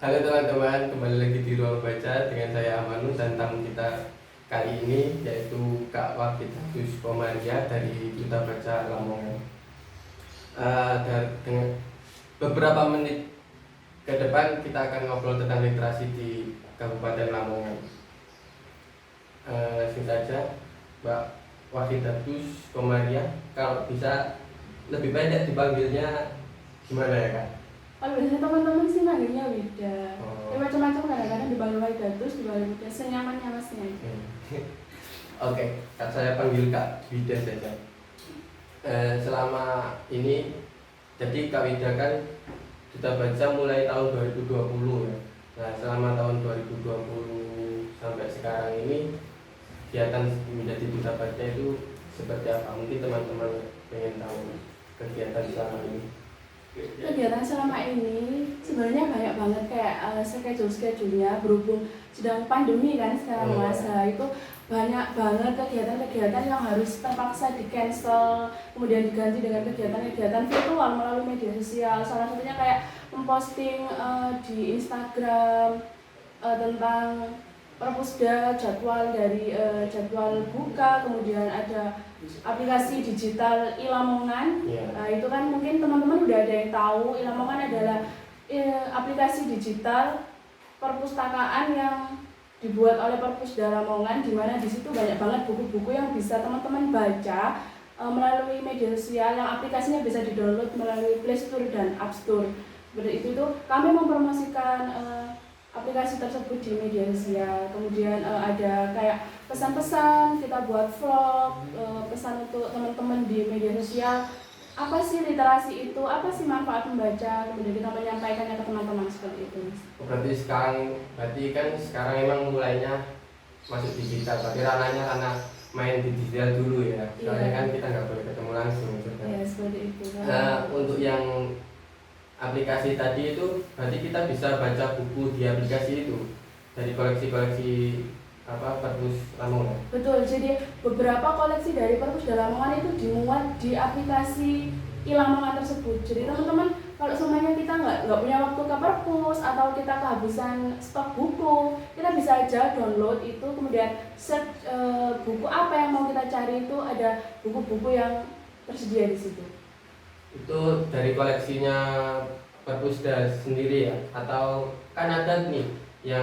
Halo teman-teman, kembali lagi di Ruang Baca dengan saya Amanu dan tamu kita kali ini yaitu Kak Wafidhatus Komaria dari Duta Baca Lamongan. Dengan beberapa menit ke depan kita akan ngobrol tentang literasi di Kabupaten Lamongan. Langsung saja, Mbak Wafidhatus Komaria, kalau bisa lebih pendek dipanggilnya gimana ya Kak? Kalau biasanya teman-teman sih manggilnya Wida. Oh. Ya macam-macam, kadang-kadang dipanggil Wafidhatus, dipanggil Wida, senyamannya masnya. Oke, Kak, saya panggil Kak Wida saja. Selama ini, jadi Kak Wida kan Duta Baca mulai tahun 2020 ya. Nah, selama tahun 2020 sampai sekarang ini kegiatan menjadi Duta Baca itu seperti apa? Mungkin teman-teman pengen tahu kegiatan selama ini. Kegiatan selama ini sebenarnya banyak banget, kayak schedule-schedule-nya berhubung sedang pandemi kan sekarang masa itu banyak banget kegiatan-kegiatan yang harus terpaksa di cancel, kemudian diganti dengan kegiatan-kegiatan virtual melalui media sosial. Salah satunya kayak memposting di Instagram tentang Perpusda, jadwal dari jadwal buka, kemudian ada aplikasi digital iLamongan. Itu kan mungkin teman-teman udah ada yang tahu, iLamongan adalah aplikasi digital perpustakaan yang dibuat oleh Perpusda Lamongan, di mana di situ banyak banget buku-buku yang bisa teman-teman baca melalui media sosial, yang aplikasinya bisa di-download melalui Play Store dan App Store. Seperti itu tuh kami mempromosikan aplikasi tersebut di media sosial. Kemudian ada kayak pesan-pesan, kita buat vlog, pesan untuk teman-teman di media sosial. Apa sih literasi itu? Apa sih manfaat membaca? Kemudian kita menyampaikannya ke teman-teman seperti itu. Berarti kan sekarang emang mulainya masuk digital. Berarti ranahnya karena main di digital dulu ya. Soalnya kan kita nggak boleh ketemu langsung. Iya, seperti itu. Untuk yang aplikasi tadi itu berarti kita bisa baca buku di aplikasi itu dari koleksi-koleksi Perpus Lamongan. Betul, jadi beberapa koleksi dari Perpusda Lamongan itu dimuat di aplikasi iLamongan tersebut. Jadi teman-teman, kalau semuanya kita nggak punya waktu ke perpus atau kita kehabisan stok buku, kita bisa aja download itu, kemudian search buku apa yang mau kita cari, itu ada buku-buku yang tersedia di situ. Itu dari koleksinya Perpusda sendiri ya, atau kan ada nih yang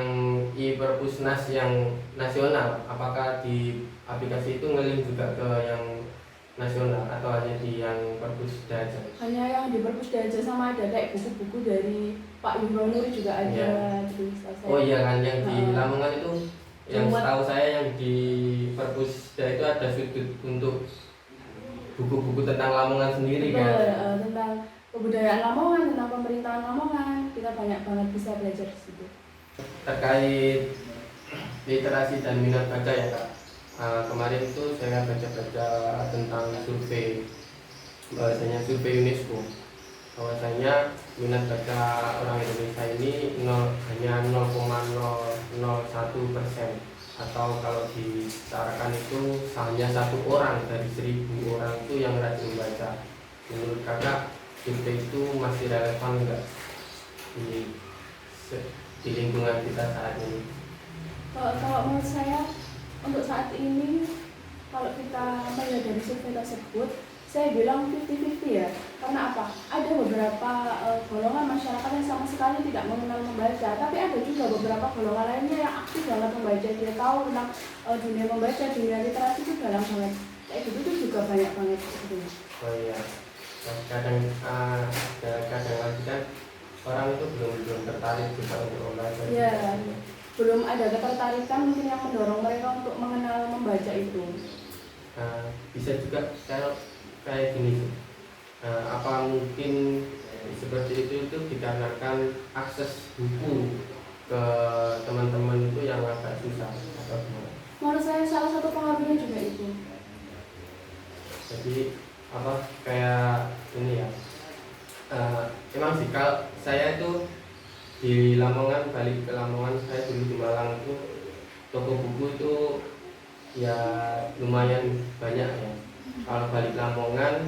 e-Perpusnas yang nasional, apakah di aplikasi itu ngelink juga ke yang nasional atau hanya di yang Perpusda aja? Hanya yang di Perpusda aja, sama ada kayak buku-buku dari Pak Yuhronur juga ada. Oh iya kan, yang di Lamongan itu yang setahu saya yang di Perpusda itu ada sudut untuk buku-buku tentang Lamongan sendiri. Betul, kan? tentang kebudayaan Lamongan, tentang pemerintahan Lamongan, kita banyak banget bisa belajar di situ. Terkait literasi dan minat baca ya Kak, kemarin itu saya baca-baca tentang survei, bahwasanya survei UNESCO, bahwasanya minat baca orang Indonesia ini hanya 0,001%, atau kalau disetarakan itu hanya 1 orang dari 1.000 orang itu yang rajin membaca. Menurut Kakak, survei itu masih relevan enggak di lingkungan kita saat ini? Kalau menurut saya, untuk saat ini, kalau kita melihat dari survei tersebut, saya bilang 50-50 ya. Karena apa? Ada beberapa golongan masyarakat yang sama sekali tidak mengenal membaca, tapi ada juga beberapa golongan lainnya yang aktif banget membaca. Dia tahu tentang dunia membaca, dunia literasi itu dalam banget. Kayak gitu tuh juga banyak banget sebetulnya. Oh iya, kadang lagi kan orang itu belum tertarik juga untuk membaca. Iya, belum ada ketertarikan mungkin yang mendorong mereka untuk mengenal membaca itu. Bisa juga kayak gini, apa mungkin seperti itu dikarenakan akses buku ke teman-teman itu yang agak susah atau gimana? Menurut saya salah satu pengaruhnya juga itu. Jadi kayak ini ya, emang sih kalau saya itu di Lamongan, balik ke Lamongan, saya dulu di Malang itu toko buku itu ya lumayan banyak ya. Kalau balik Lamongan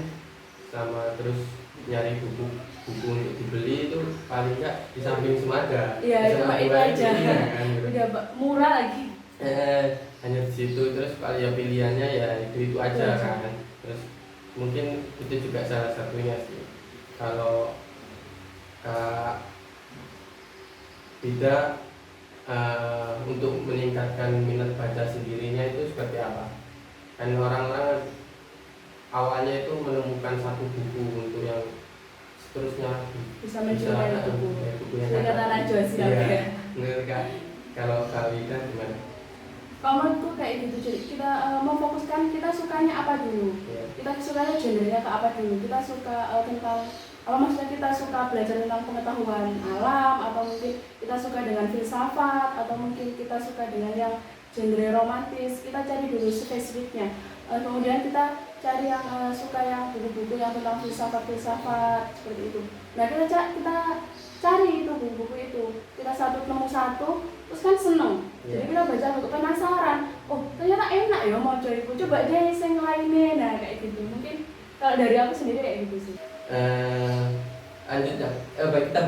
sama terus nyari buku untuk dibeli itu paling enggak di samping Semada. Iya, di cuma Semada itu aja. iya, kan, gitu. Udah murah lagi. Hanya di situ, terus kalau ya pilihannya ya itu aja Itu aja. kan. Terus mungkin itu juga salah satunya sih. Kalau Kak Bida untuk meningkatkan minat baca sendirinya itu seperti apa? Kan orang-orang awalnya itu menemukan satu buku untuk yang seterusnya Bisa mencintai buku. buku yang Jadi kata Najwa Shihab iya. ya. Menurut Kak, kalau Kak Bida gimana? Kalau menurutku kayak gitu, jadi kita mau fokuskan kita sukanya apa dulu. Iya. Kita sukanya genrenya ke apa dulu. Kita suka tentang apa, maksudnya kita suka belajar tentang pengetahuan alam, atau mungkin kita suka dengan filsafat, atau mungkin kita suka dengan yang genre romantis. Kita cari dulu spesifiknya. Kemudian kita cari yang suka yang buku-buku yang tentang filsafat seperti itu. Nah, kita cari itu buku-buku itu. Kita nemu satu, terus kan seneng. Jadi kita baca buku penasaran. Oh, ternyata enak ya mau coba deh yang lainnya. Nah, kayak gitu. Mungkin kalau dari aku sendiri kayak gitu sih. Lanjut ya, kita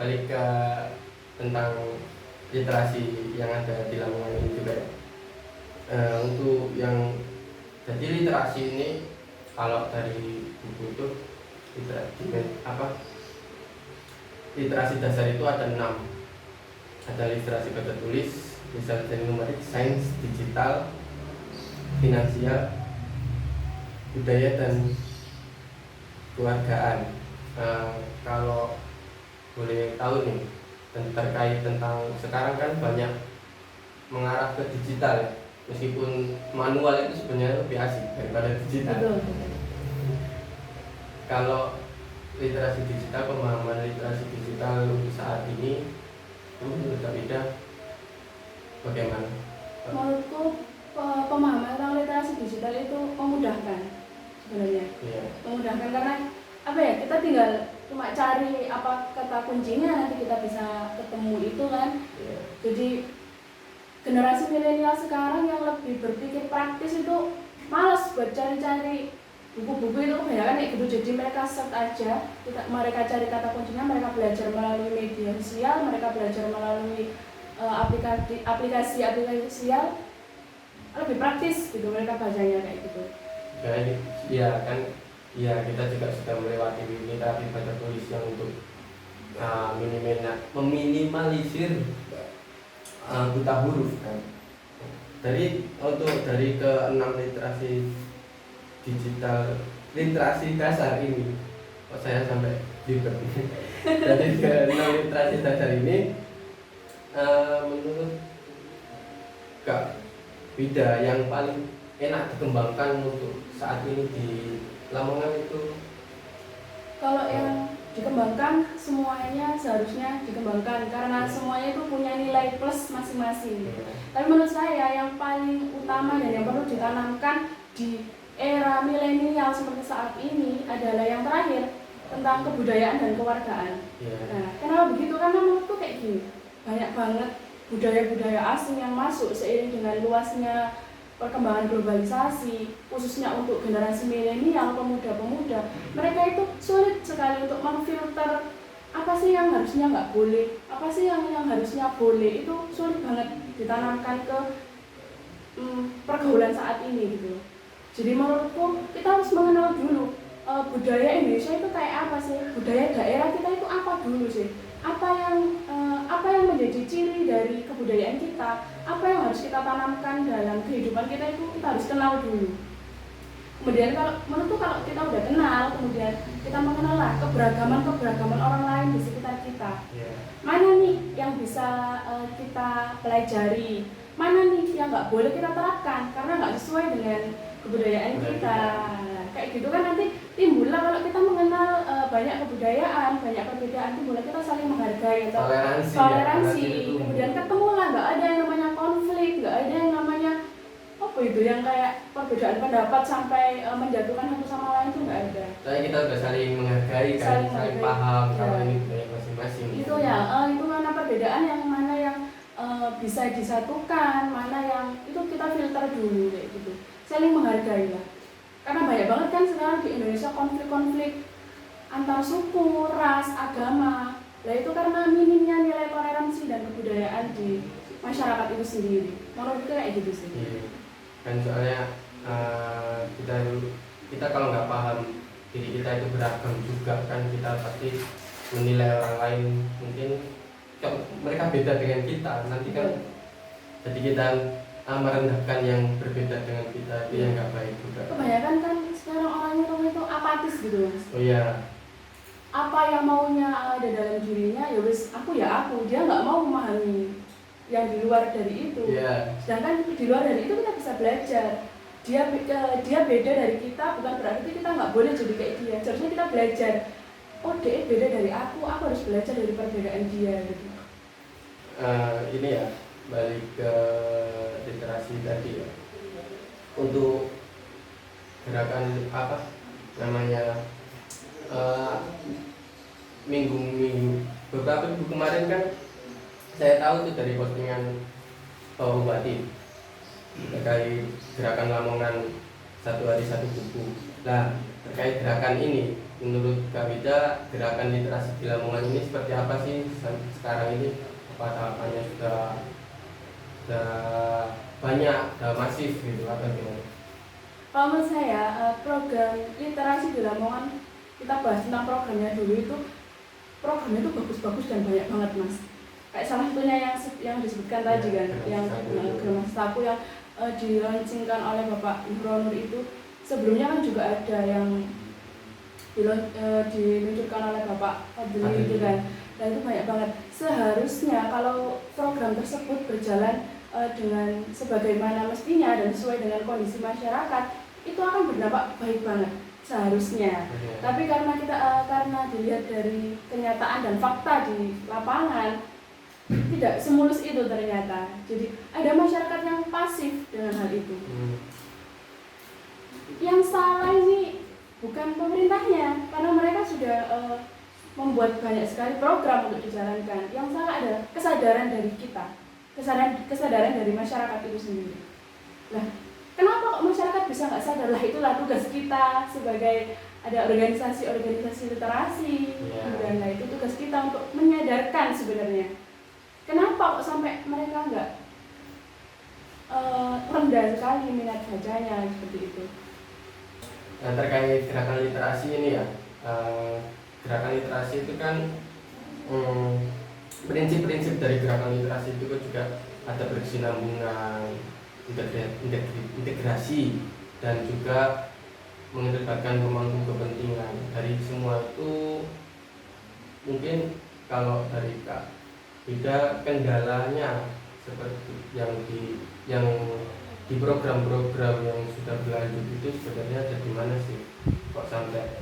balik ke tentang literasi yang ada di Lamongan ini juga ya. Untuk yang jadi literasi ini kalau dari buku itu literasi dasar itu ada 6. Ada literasi baca tulis, literasi numerik, sains, digital, finansial, budaya, dan keluargaan. Kalau boleh tahu nih terkait tentang sekarang kan banyak mengarah ke digital ya, meskipun manual itu sebenarnya lebih asik daripada digital. Betul. Kalau literasi digital, pemahaman literasi digital saat ini menurut Kak Bida bagaimana? Menurutku pemahaman tentang literasi digital itu memudahkan sebenarnya. Iya. Memudahkan karena apa ya, kita tinggal cuma cari apa kata kuncinya, nanti kita bisa ketemu itu kan. Iya. Jadi generasi milenial sekarang yang lebih berpikir praktis itu malas buat cari-cari buku-buku itu kebanyakan kayak gitu. Jadi mereka search aja, mereka cari kata kuncinya, mereka belajar melalui media sosial, mereka belajar melalui aplikasi sosial, lebih praktis gitu mereka bacanya kayak gitu. Ya kan, ya kita juga sudah melewati literasi baca tulis yang untuk meminimalisir buta huruf kan. Dari ke-6 literasi digital, literasi dasar ini, kok saya sampai libet. Dari ke-6 literasi dasar ini, menurut Kak Bida yang paling enak dikembangkan untuk saat ini di Lamongan itu? Kalau yang dikembangkan, semuanya seharusnya dikembangkan karena semuanya itu punya nilai plus masing-masing. Tapi menurut saya yang paling utama dan yang perlu ditanamkan di era milenial seperti saat ini adalah yang terakhir, tentang kebudayaan dan kewargaan. Nah, kenapa begitu? Karena menurutku kayak gini, banyak banget budaya-budaya asing yang masuk seiring dengan luasnya perkembangan globalisasi, khususnya untuk generasi milenial, pemuda-pemuda. Mereka itu sulit sekali untuk memfilter apa sih yang harusnya nggak boleh, apa sih yang harusnya boleh. Itu sulit banget ditanamkan ke pergaulan saat ini gitu. Jadi menurutku kita harus mengenal dulu budaya Indonesia itu kayak apa sih, budaya daerah kita itu apa dulu sih, apa yang menjadi ciri dari kebudayaan kita, apa yang harus kita tanamkan dalam kehidupan kita, itu kita harus kenal dulu. Kemudian menurutku kalau kita udah kenal, kemudian kita mengenal keberagaman orang lain di sekitar kita. Mana nih yang bisa kita pelajari, mana nih yang nggak boleh kita terapkan karena nggak sesuai dengan kebudayaan kita. Kayak gitu kan nanti timbullah, kalau kita mengenal banyak kebudayaan, banyak perbedaan, timbullah kita saling menghargai, toleransi. Kemudian ketemulah, nggak ada yang namanya konflik, nggak ada yang namanya apa itu yang kayak perbedaan pendapat sampai menjatuhkan satu sama lain, itu nggak ada. Soalnya kita udah saling menghargai kan, saling paham kalau ini budaya masing-masing. Itu ya, itu mana perbedaan yang mana yang bisa disatukan, mana yang itu kita filter dulu kayak gitu. Saling menghargai lah. Karena banyak banget kan sekarang di Indonesia konflik-konflik antar suku, ras, agama. Nah itu karena minimnya nilai toleransi dan kebudayaan di masyarakat itu sendiri. Menurutku kayak gitu sih. Iya. Kan soalnya kita kita kalau nggak paham diri kita itu beragam juga kan, kita pasti menilai orang lain mungkin kalau mereka beda dengan kita nanti kan, jadi kita merendahkan yang berbeda dengan kita, itu yang nggak baik juga. Kebanyakan kan sekarang orang itu apatis gitu mas. Oh iya. Apa yang maunya ada dalam dirinya ya wis aku ya aku, dia nggak mau memahami yang di luar dari itu. Iya. Sedangkan di luar dari itu kita bisa belajar. Dia beda dari kita, bukan berarti kita nggak boleh jadi kayak dia. Seharusnya kita belajar. Oh dia beda dari aku harus belajar dari perbedaan dia gitu. Ini ya, balik ke literasi tadi ya. Untuk gerakan apa namanya, minggu beberapa minggu kemarin kan saya tahu itu dari postingan Pak Bupati terkait gerakan Lamongan satu hari satu buku. Nah terkait gerakan ini, menurut Kak Wida, gerakan literasi di Lamongan ini seperti apa sih sekarang ini? Apa tahapannya sudah banyak, sudah masif gitu atau gimana? Kalau menurut saya program literasi di Lamongan, kita bahas tentang programnya dulu, itu programnya itu bagus-bagus dan banyak banget mas. Kayak salah satunya yang disebutkan tadi kan, yang Germas Sapu yang dilaunchingkan oleh Bapak Imronur itu. Sebelumnya kan juga ada yang diluncurkan oleh Bapak Fadli itu kan. Dan itu banyak banget. Seharusnya kalau program tersebut berjalan dengan sebagaimana mestinya dan sesuai dengan kondisi masyarakat, itu akan berdampak baik banget seharusnya. Tapi karena karena dilihat dari kenyataan dan fakta di lapangan, tidak semulus itu ternyata. Jadi ada masyarakat yang pasif dengan hal itu. Yang salah ini bukan pemerintahnya, karena mereka sudah membuat banyak sekali program untuk dijalankan. Yang salah adalah kesadaran dari kita, kesadaran dari masyarakat itu sendiri. Nah, kenapa kok masyarakat bisa nggak sadar? Lah itulah tugas kita sebagai ada organisasi literasi, dan lah itu tugas kita untuk menyadarkan sebenarnya. Kenapa kok sampai mereka nggak rendah sekali minat bacanya seperti itu? Nah, terkait gerakan literasi ini ya, gerakan literasi itu kan prinsip-prinsip dari gerakan literasi itu juga ada berkesinambungan, integrasi, dan juga mengedepankan pemangku kepentingan. Dari semua itu mungkin kalau dari Kak Wida, kendalanya seperti yang di program-program yang sudah berlanjut itu sebenarnya ada di mana sih? Kok sampai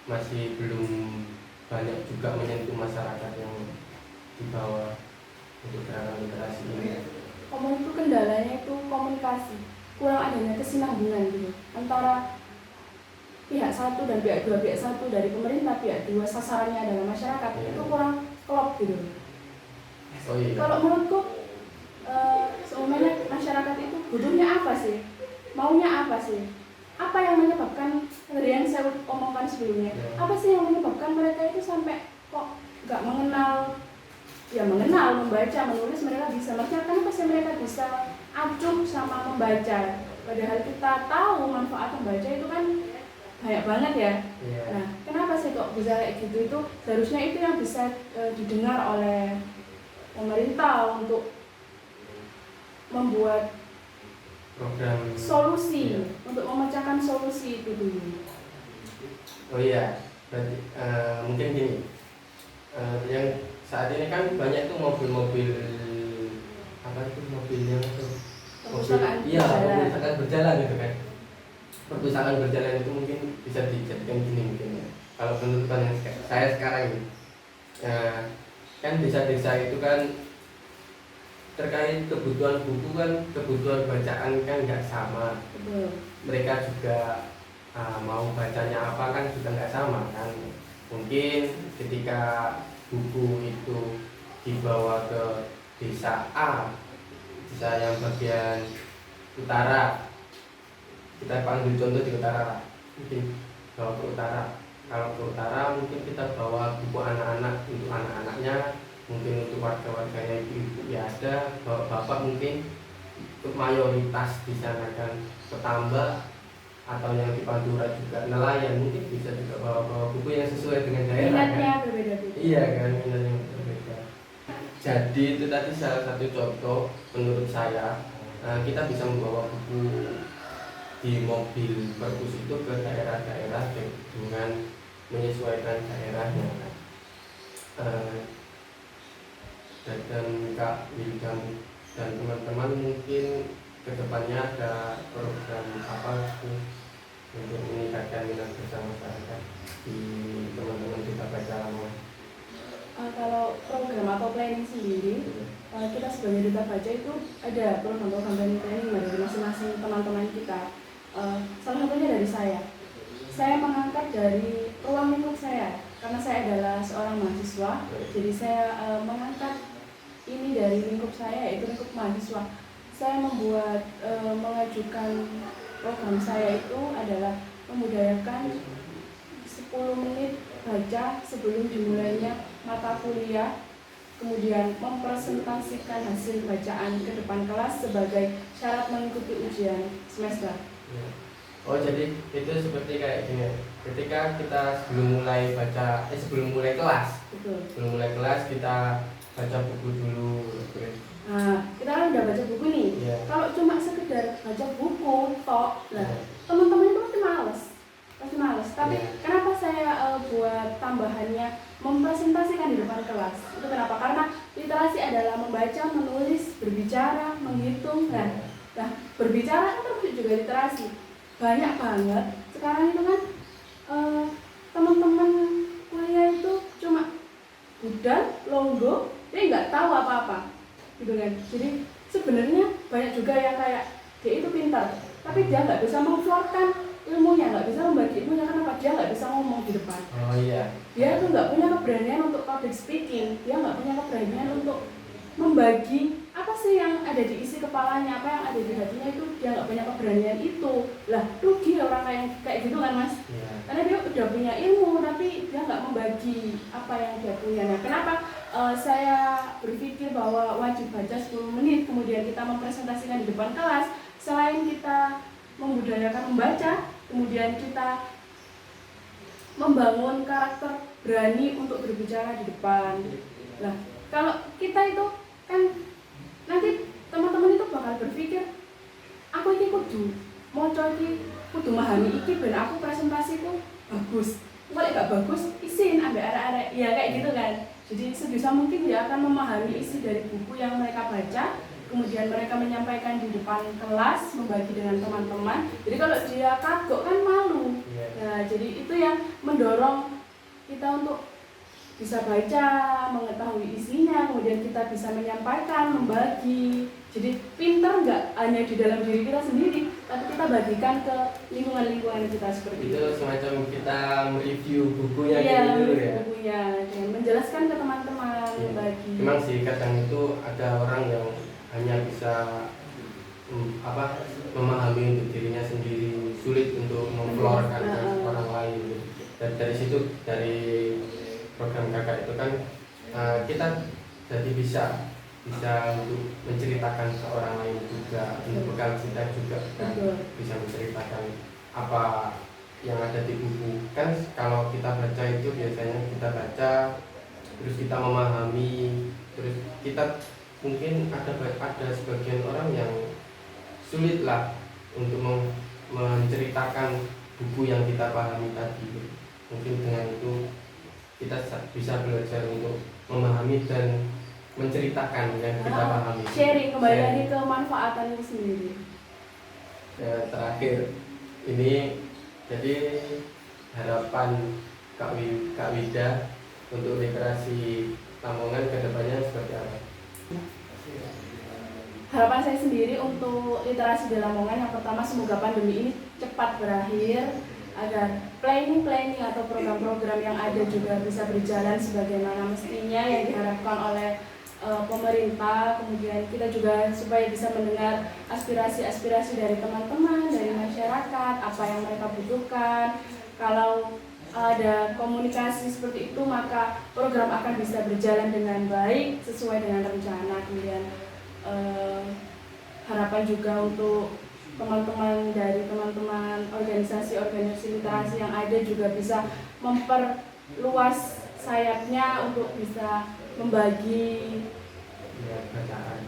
masih belum banyak juga menyentuh masyarakat yang di bawah untuk gerakan literasi ini? Itu kendalanya itu komunikasi, kurang adanya kesinambungan gitu antara pihak satu dan pihak dua, pihak satu dari pemerintah, pihak dua sasarannya adalah masyarakat, itu kurang klop gitu. Oh, iya. Kalau menurutku semuanya masyarakat itu butuhnya apa sih, maunya apa sih, apa yang menyebabkan dari yang saya omongkan sebelumnya, apa sih yang menyebabkan mereka itu sampai kok nggak mengenal membaca, menulis mereka bisa. Maksudnya kenapa sih mereka bisa acuh sama membaca, padahal kita tahu manfaat membaca itu kan banyak banget ya. Nah kenapa sih kok bisa kayak gitu? Itu seharusnya itu yang bisa didengar oleh pemerintah untuk membuat program solusi, untuk memecahkan solusi itu dulu. Oh iya, berarti mungkin gini, yang saat ini kan banyak tuh mobil-mobil apa itu, mobilnya tuh perpustakaan berjalan gitu kan. Perpustakaan berjalan itu mungkin bisa dijadikan gini mungkin ya. Kalau penelitian yang saya sekarang ini, kan desa-desa itu kan terkait kebutuhan buku kan, kebutuhan bacaan kan nggak sama. Mereka juga mau bacanya apa kan juga nggak sama kan. Mungkin ketika buku itu dibawa ke desa A, desa yang bagian utara, kita panggil contoh di utara, mungkin bawa ke utara, Kalau ke utara mungkin kita bawa buku anak-anak untuk anak-anaknya, mungkin untuk warga-warganya ibu-ibu ya ada, bawa bapak mungkin untuk mayoritas di sana kan petambak atau yang di Pantura juga nelayan mungkin bisa juga bawa-bawa buku yang sesuai dengan daerah Minatnya kan. berbeda-beda. Iya kan, minatnya berbeda. Jadi itu tadi salah satu contoh menurut saya, kita bisa membawa buku di mobil perpus itu ke daerah-daerah dengan menyesuaikan daerahnya. Dan Kak Wildan dan teman-teman mungkin kedepannya ada program apa sih untuk meningkatkan minat baca masyarakat di teman-teman kita baca lama. Kalau program atau planning sendiri, kita sebagai duta baca itu ada program-program planning dari masing-masing teman-teman kita. Salah satunya dari saya mengangkat dari ruang lingkup saya karena saya adalah seorang mahasiswa, jadi saya mengangkat ini dari lingkup saya, yaitu lingkup mahasiswa. Saya membuat mengajukan program saya itu adalah membudayakan 10 menit baca sebelum dimulainya mata kuliah, kemudian mempresentasikan hasil bacaan ke depan kelas sebagai syarat mengikuti ujian semester. Oh jadi itu seperti kayak gini, ketika kita sebelum mulai kelas, Betul. sebelum mulai kelas kita baca buku dulu. Nah, kita kan udah baca buku nih. Yeah. Kalau cuma sekedar baca buku tok, nah teman-teman itu pasti malas. Tapi kenapa saya buat tambahannya mempresentasikan di depan kelas? Itu kenapa? Karena literasi adalah membaca, menulis, berbicara, menghitung. Nah, berbicara itu termasuk juga literasi. Banyak banget sekarang itu kan teman-teman kuliah itu cuma budal, longgo, dia nggak tahu apa-apa, gitu kan. Jadi sebenarnya banyak juga yang kayak dia itu pintar, tapi dia nggak bisa mengflorkan ilmunya, nggak bisa membagi ilmunya. Kenapa? Dia nggak bisa ngomong di depan. Oh iya. Dia tuh nggak punya keberanian untuk public speaking, dia nggak punya keberanian untuk membagi apa sih yang ada di isi kepalanya, apa yang ada di hatinya, itu dia nggak punya keberanian itu. Lah rugi orang kayak gitu kan mas. Karena dia udah punya ilmu tapi dia nggak membagi apa yang dia punya. Nah kenapa saya berpikir bahwa wajib baca 10 menit kemudian kita mempresentasikan di depan kelas. Selain kita membudayakan membaca, kemudian kita membangun karakter berani untuk berbicara di depan. Nah kalau kita itu kan nanti teman-teman itu bakal berpikir, aku ini kudu moco iki, kudu memahami iki ben aku presentasiku bagus. Kalau gak bagus, isin ambek arek-arek. Ya kayak gitu kan. Jadi sebisa mungkin dia akan memahami isi dari buku yang mereka baca, kemudian mereka menyampaikan di depan kelas, membagi dengan teman-teman. Jadi kalau dia kagok kan malu. Nah, jadi itu yang mendorong kita untuk bisa baca, mengetahui isinya, kemudian kita bisa menyampaikan, membagi. Jadi pintar nggak hanya di dalam diri kita sendiri, tapi kita bagikan ke lingkungan-lingkungan kita seperti itu. Itu semacam kita mereview bukunya gitu ya. Bukunya, dan menjelaskan ke teman-teman, bagi. Memang sih kadang itu ada orang yang hanya bisa memahami untuk dirinya sendiri, sulit untuk memflorkan ke orang lain. Dan dari situ, dari program kakak itu kan kita jadi bisa untuk menceritakan ke orang lain juga, untuk bekal kita juga kan bisa menceritakan apa yang ada di buku. Kan kalau kita baca itu biasanya kita baca terus kita memahami, terus kita mungkin ada sebagian orang yang sulit lah untuk menceritakan buku yang kita pahami tadi. Mungkin dengan itu kita bisa belajar untuk memahami dan menceritakan yang kita pahami. Sharing kembali lagi ke manfaatan itu sendiri. Ya, terakhir ini jadi harapan Kak Wida untuk literasi Lamongan kedepannya seperti apa? Harapan saya sendiri untuk literasi di Lamongan, yang pertama semoga pandemi ini cepat berakhir, agar planning atau program-program yang ada juga bisa berjalan sebagaimana mestinya yang diharapkan oleh pemerintah. Kemudian kita juga supaya bisa mendengar aspirasi-aspirasi dari teman-teman, dari masyarakat, apa yang mereka butuhkan. Kalau ada komunikasi seperti itu, maka program akan bisa berjalan dengan baik sesuai dengan rencana. Kemudian harapan juga untuk teman-teman dari teman-teman organisasi literasi yang ada juga bisa memperluas sayapnya untuk bisa membagi Ya,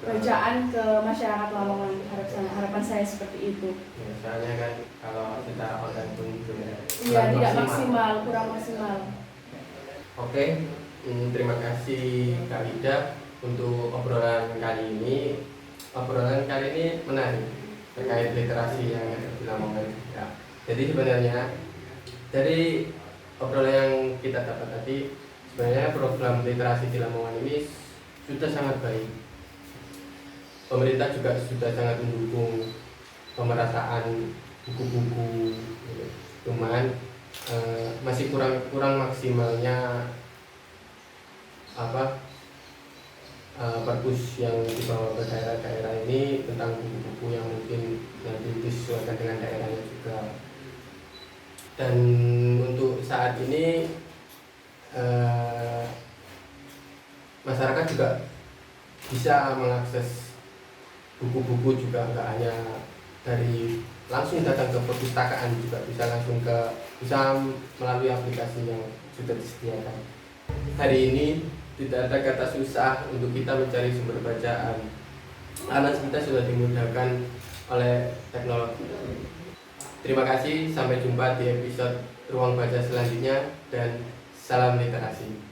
bacaan ke masyarakat Lamongan. Harapan saya seperti itu. Ya, soalnya kan kalau secara online pun juga Iya, tidak maksimal, kurang maksimal. Oke, terima kasih Kak Ida untuk obrolan kali ini. Obrolan kali ini menarik terkait literasi yang ada di Lamongan. Ya. Jadi sebenarnya dari obrolan yang kita dapat tadi, sebenarnya program literasi di Lamongan ini sudah sangat baik. Pemerintah juga sudah sangat mendukung pemerataan buku-buku, gitu. Cuman masih kurang maksimalnya perpus yang dibawa ke daerah-daerah ini tentang buku-buku yang mungkin nanti disesuaikan dengan daerahnya juga. Dan untuk saat ini masyarakat juga bisa mengakses buku-buku juga, nggak hanya dari langsung datang ke perpustakaan, juga bisa melalui aplikasi yang sudah disediakan. Hari ini tidak ada kata susah untuk kita mencari sumber bacaan karena kita sudah dimudahkan oleh teknologi. Terima kasih, sampai jumpa di episode Ruang Baca selanjutnya, dan salam literasi.